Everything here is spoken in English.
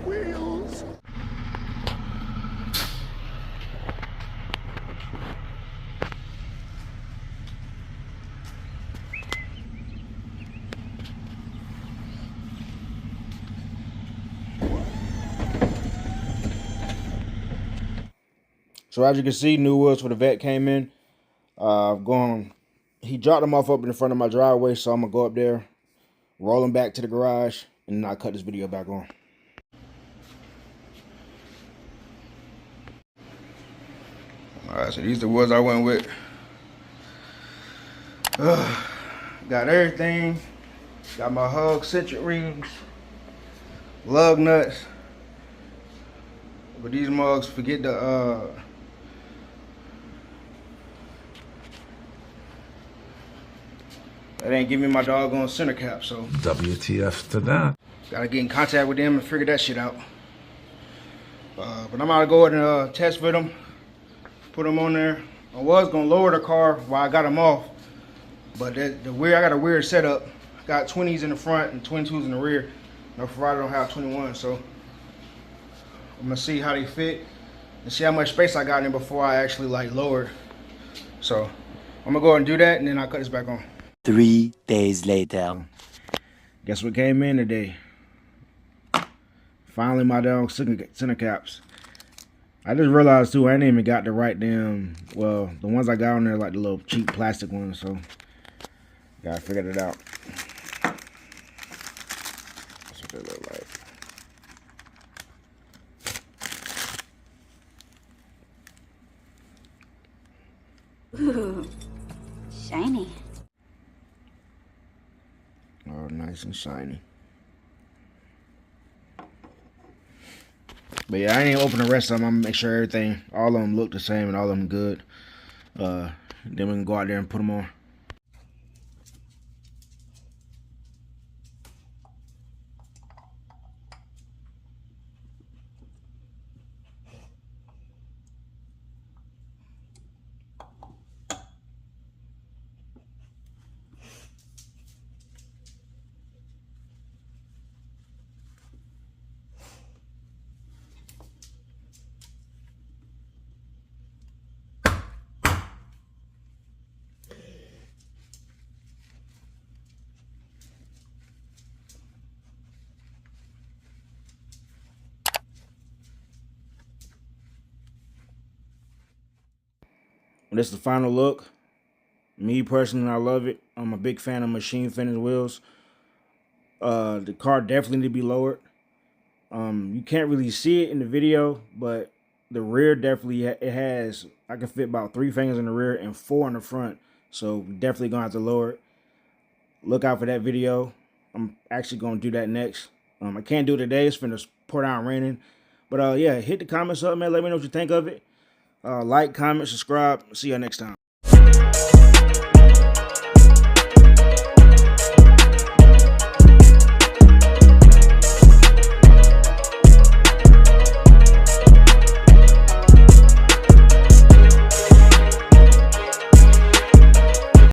wheels. So as you can see, new wheels for the Vette came in. He dropped them off up in the front of my driveway, so I'm gonna go up there, roll them back to the garage, and then I'll cut this video back on. Alright, so these are the wheels I went with. Got everything. Got my hug centric rings, lug nuts. But these mugs, forget the that ain't give me my doggone center cap, so WTF to that. gotta get in contact with them and figure that shit out. But I'm gonna go ahead and test fit them, put them on there. I was gonna lower the car while I got them off, but I got a weird setup. I got 20s in the front and 22s in the rear. No, Ferrari don't have 21, so I'm gonna see how they fit and see how much space I got in before I actually like lower it. So I'm gonna go ahead and do that, and then I'll cut this back on. 3 days later. Guess what came in today? Finally, my dog center caps. I just realized too, I ain't even got the right damn, well, the ones I got on there like the little cheap plastic ones, so gotta figure it out. That's what they look like. Ooh, shiny. Oh, nice and shiny. But yeah, I ain't open the rest of them. I'm gonna make sure everything, all of them look the same and all of them good. Then we can go out there and put them on. This is the final look. Me personally, I love it. I'm a big fan of machine finish wheels. The car definitely need to be lowered. You can't really see it in the video, but the rear definitely it has. I can fit about 3 fingers in the rear and 4 in the front. So definitely gonna have to lower it. Look out for that video. I'm actually gonna do that next. I can't do it today. It's finna pour down raining. But yeah, hit the comments up, man. Let me know what you think of it. Like, comment, subscribe. See you next time.